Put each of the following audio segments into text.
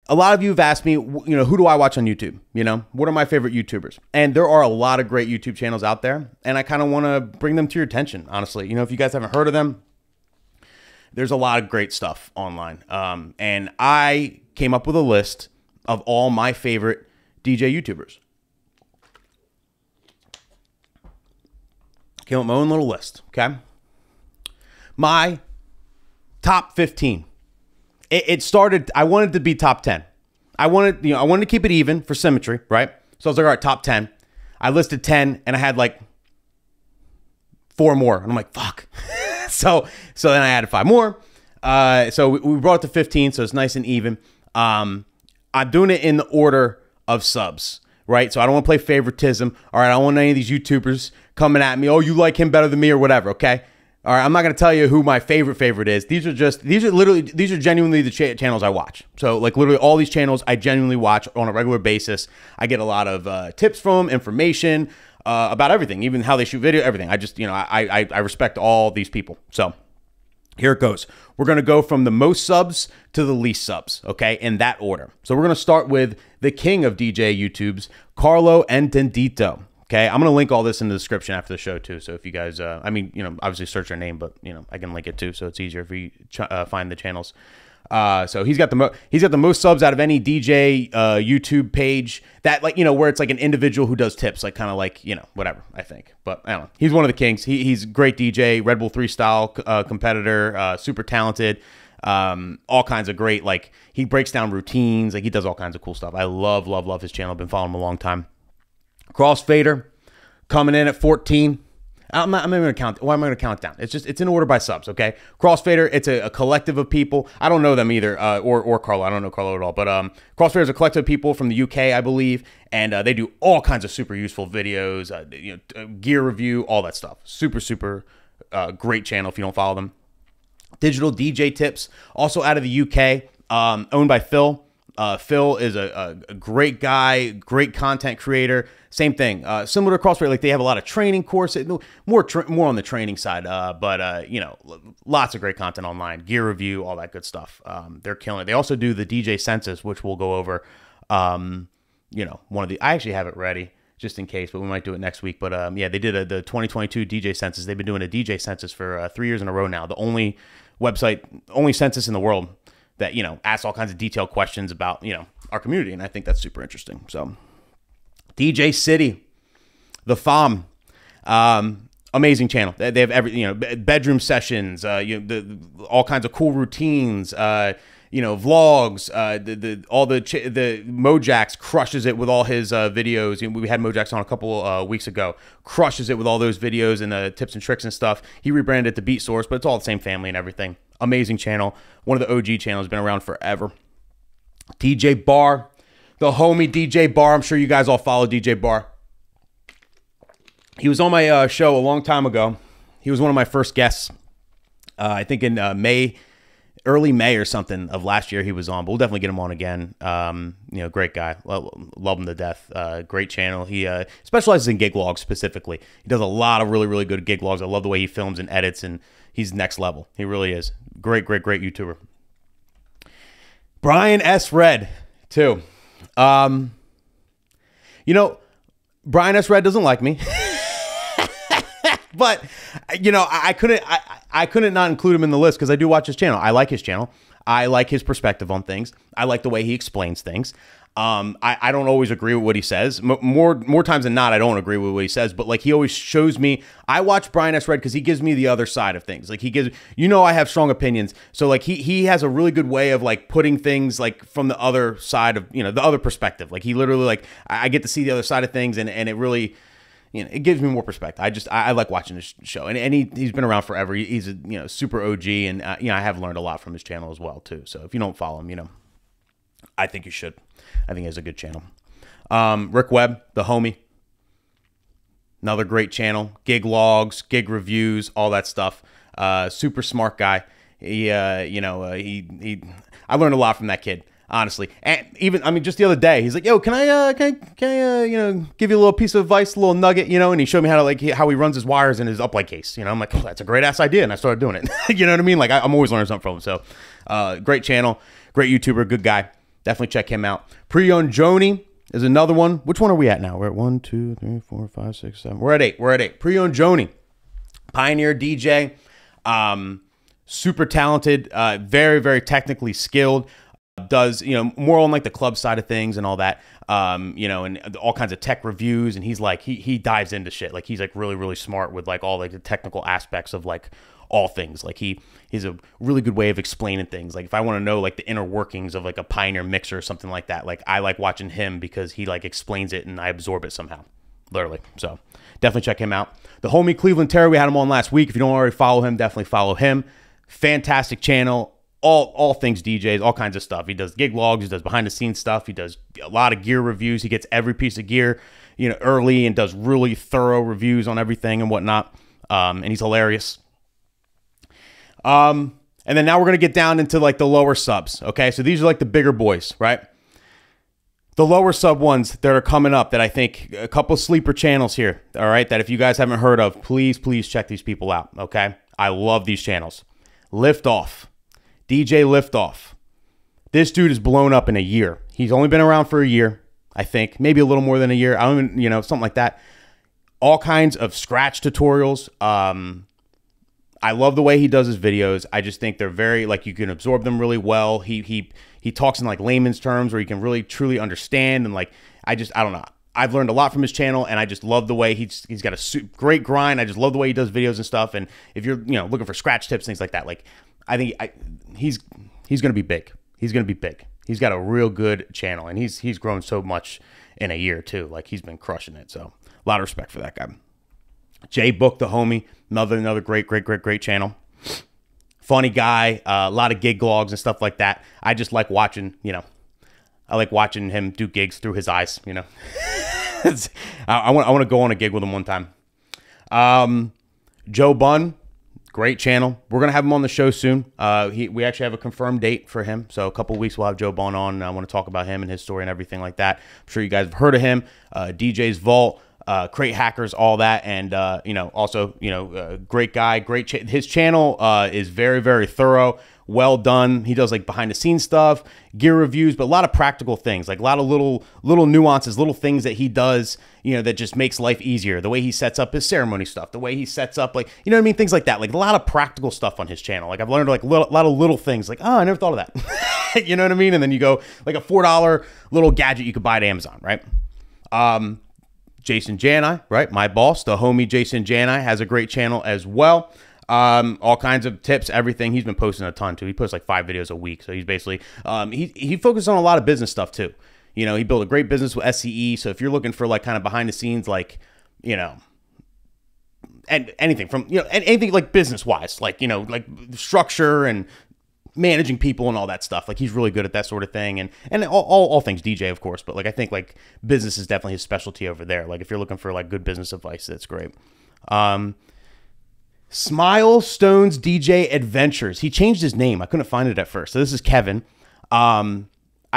a lot of you have asked me, who do I watch on YouTube? What are my favorite YouTubers? And there are a lot of great YouTube channels out there, and I kind of want to bring them to your attention, honestly. If you guys haven't heard of them, there's a lot of great stuff online. And I came up with a list of all my favorite DJ YouTubers. Came up with my own little list, okay? My top 15. It started, I wanted to be top 10. I wanted to keep it even for symmetry, right? So I was like, all right, top 10. I listed 10 and I had like 4 more. And I'm like, fuck. so then I added 5 more. So we brought it to 15, so it's nice and even. I'm doing it in the order of subs, right? So I don't want to play favoritism. All right, I don't want any of these YouTubers coming at me. Oh, you like him better than me or whatever, okay? All right, I'm not going to tell you who my favorite is. These are genuinely the channels I watch. So like literally all these channels I genuinely watch on a regular basis. I get a lot of tips from them, information about everything, even how they shoot video, everything. I just, I respect all these people. So here it goes. We're going to go from the most subs to the least subs, okay, in that order. So we're going to start with the king of DJ YouTubes, Carlo Entendito. Okay, I'm going to link all this in the description after the show, too. So if you guys, obviously search their name, but, I can link it, too. So it's easier if you find the channels. So he's got the most subs out of any DJ YouTube page that, where it's like an individual who does tips, like kind of like, whatever, I think. But I don't know. He's one of the kings. He's a great DJ, Red Bull 3 style competitor, super talented, all kinds of great, like he breaks down routines. Like he does all kinds of cool stuff. I love his channel. I've been following him a long time. Crossfader coming in at 14. I'm not going to count. Why am I going to count it down? It's in order by subs, okay? Crossfader, it's a collective of people. I don't know them either, or Carlo. I don't know Carlo at all. But Crossfader is a collective of people from the UK, I believe, and they do all kinds of super useful videos, gear review, all that stuff. Super great channel if you don't follow them. Digital DJ Tips, also out of the UK, owned by Phil. Phil is a great guy, great content creator. Same thing, similar to Crossfader. Like they have a lot of training courses, more on the training side. But lots of great content online, gear review, all that good stuff. They're killing it. They also do the DJ census, which we'll go over. I actually have it ready just in case, but we might do it next week. But yeah, they did the 2022 DJ census. They've been doing a DJ census for 3 years in a row now. The only census in the world that, asks all kinds of detailed questions about, our community. And I think that's super interesting. So DJ City, the FOM, amazing channel. They have bedroom sessions, all kinds of cool routines, vlogs, the Mojax crushes it with all his videos. We had Mojax on a couple weeks ago, crushes it with all those videos and tips and tricks and stuff. He rebranded it to Beat Source, but it's all the same family and everything. Amazing channel. One of the OG channels, been around forever. DJ Barr, the homie DJ Barr. I'm sure you guys all follow DJ Barr. He was on my show a long time ago. He was one of my first guests. I think in early May or something of last year he was on, but we'll definitely get him on again. Great guy. Love him to death. Great channel. He specializes in gig logs specifically. He does a lot of really good gig logs. I love the way he films and edits, and he's next level. He really is. Great YouTuber. briansredd too. Briansredd doesn't like me. But I couldn't not include him in the list because I do watch his channel. I like his channel. I like his perspective on things. I like the way he explains things. I don't always agree with what he says. More times than not, I don't agree with what he says. But like he always shows me. I watch briansredd because he gives me the other side of things. Like he gives, I have strong opinions. So like he has a really good way of like putting things like from the other side of the other perspective. Like he literally like I get to see the other side of things, and it really. It gives me more perspective. I like watching this show, and he's been around forever. He's a super OG, and I have learned a lot from his channel as well too. So if you don't follow him, I think you should. I think he has a good channel. Rick Webb, the homie, another great channel. Gig logs, gig reviews, all that stuff. Super smart guy. I learned a lot from that kid. Honestly, and even just the other day, he's like, "Yo, can I give you a little piece of advice, a little nugget, and he showed me how he runs his wires in his uplight case. I'm like, oh, that's a great ass idea, and I started doing it. You know what I mean? Like, I'm always learning something from him. So, great channel, great YouTuber, good guy. Definitely check him out. Pre-owned Joni is another one. Which one are we at now? We're at 1, 2, 3, 4, 5, 6, 7. We're at 8. We're at 8. Pre-owned Joni, pioneer DJ, super talented, very, very technically skilled. Does, you know, more on like the club side of things and all that, you know, and all kinds of tech reviews. And he's like, he dives into shit. Like he's like really, really smart with like all like the technical aspects of like all things. Like he's a really good way of explaining things. Like if I want to know like the inner workings of like a Pioneer mixer or something like that, like I like watching him because he like explains it and I absorb it somehow, literally. So definitely check him out. The homie Cleveland Terry, we had him on last week. If you don't already follow him, definitely follow him. Fantastic channel. All things DJs, all kinds of stuff. He does gig logs, he does behind the scenes stuff, he does a lot of gear reviews. He gets every piece of gear, you know, early and does really thorough reviews on everything and whatnot. And he's hilarious. And then now we're gonna get down into like the lower subs. Okay, so these are like the bigger boys, right? The lower sub ones that are coming up that I think a couple sleeper channels here. All right, that if you guys haven't heard of, please check these people out. Okay, I love these channels. LiftOFF. DJ LiftOFF. This dude is blown up in a year. He's only been around for a year, I think. Maybe a little more than a year. I don't even, you know, something like that. All kinds of scratch tutorials. I love the way he does his videos. I just think they're very, like, you can absorb them really well. He talks in, like, layman's terms where you can really, truly understand. And, like, I don't know. I've learned a lot from his channel, and I just love the way he's got a great grind. I just love the way he does videos and stuff. And if you're, you know, looking for scratch tips, things like that, like, I think he's going to be big. He's going to be big. He's got a real good channel, and he's grown so much in a year too. Like he's been crushing it. So a lot of respect for that guy. Jay Book, the homie, another great channel. Funny guy. A lot of gig logs and stuff like that. I just like watching. You know, I like watching him do gigs through his eyes. You know, I want to go on a gig with him one time. Joe Bunn. Great channel. We're going to have him on the show soon. We actually have a confirmed date for him. So a couple of weeks we'll have Joe Bunn on. I want to talk about him and his story and everything like that. I'm sure you guys have heard of him. DJ's Vault, Crate Hackers, all that. And, you know, also, you know, great guy. His channel is very, very thorough. Well done. He does like behind the scenes stuff, gear reviews, but a lot of practical things, like a lot of little nuances, little things that he does, you know, that just makes life easier. The way he sets up his ceremony stuff, the way he sets up, like, you know what I mean? Things like that, like a lot of practical stuff on his channel. Like I've learned like a lot of little things like, oh, I never thought of that. You know what I mean? And then you go like a $4 little gadget you could buy at Amazon, right? Jason Jani, right? My boss, the homie Jason Jani has a great channel as well. All kinds of tips, everything. He's been posting a ton too. He posts like 5 videos a week. So he's basically, he focuses on a lot of business stuff too. You know, he built a great business with SCE. So if you're looking for like kind of behind the scenes, like, you know, and anything from, you know, anything like business wise, like, you know, like structure and managing people and all that stuff. Like he's really good at that sort of thing. And all things DJ, of course. But like, I think like business is definitely his specialty over there. Like if you're looking for like good business advice, that's great. Smile Stone's DJ Adventures. He changed his name. I couldn't find it at first. So this is Kevin. I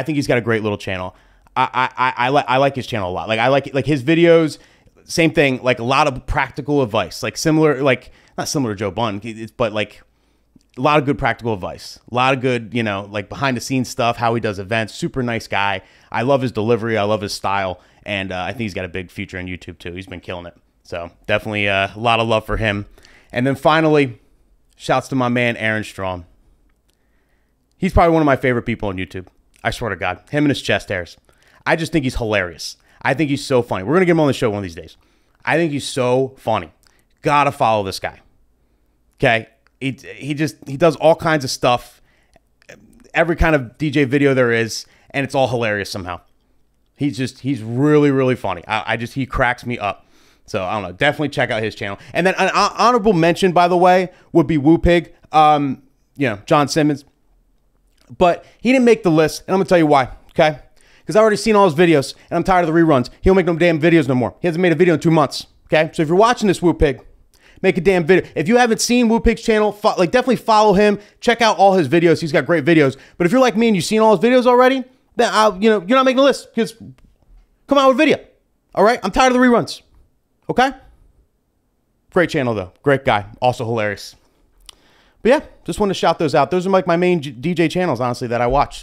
think he's got a great little channel. I like his channel a lot. Like I like his videos. Same thing. Like a lot of practical advice. Like similar, like not similar to Joe Bunn, but like a lot of good practical advice. A lot of good, you know, like behind the scenes stuff. How he does events. Super nice guy. I love his delivery. I love his style, and I think he's got a big future on YouTube too. He's been killing it. So definitely a lot of love for him. And then finally, shouts to my man, Aaron Strawn. He's probably one of my favorite people on YouTube. I swear to God. Him and his chest hairs. I just think he's hilarious. I think he's so funny. We're going to get him on the show one of these days. I think he's so funny. Gotta follow this guy. Okay? He does all kinds of stuff. Every kind of DJ video there is, and it's all hilarious somehow. He's really, really funny. He cracks me up. So, I don't know. Definitely check out his channel. And then an honorable mention, by the way, would be Woo Pig. You know, John Simmons. But he didn't make the list, and I'm going to tell you why, okay? Because I've already seen all his videos, and I'm tired of the reruns. He don't make no damn videos no more. He hasn't made a video in 2 months, okay? So if you're watching this, Woo Pig, make a damn video. If you haven't seen Woo Pig's channel, like definitely follow him. Check out all his videos. He's got great videos. But if you're like me and you've seen all his videos already, then you know, you're not making the list because come out with a video, all right? I'm tired of the reruns. Okay? Great channel, though. Great guy. Also hilarious. But yeah, just wanted to shout those out. Those are like my main DJ channels, honestly, that I watch.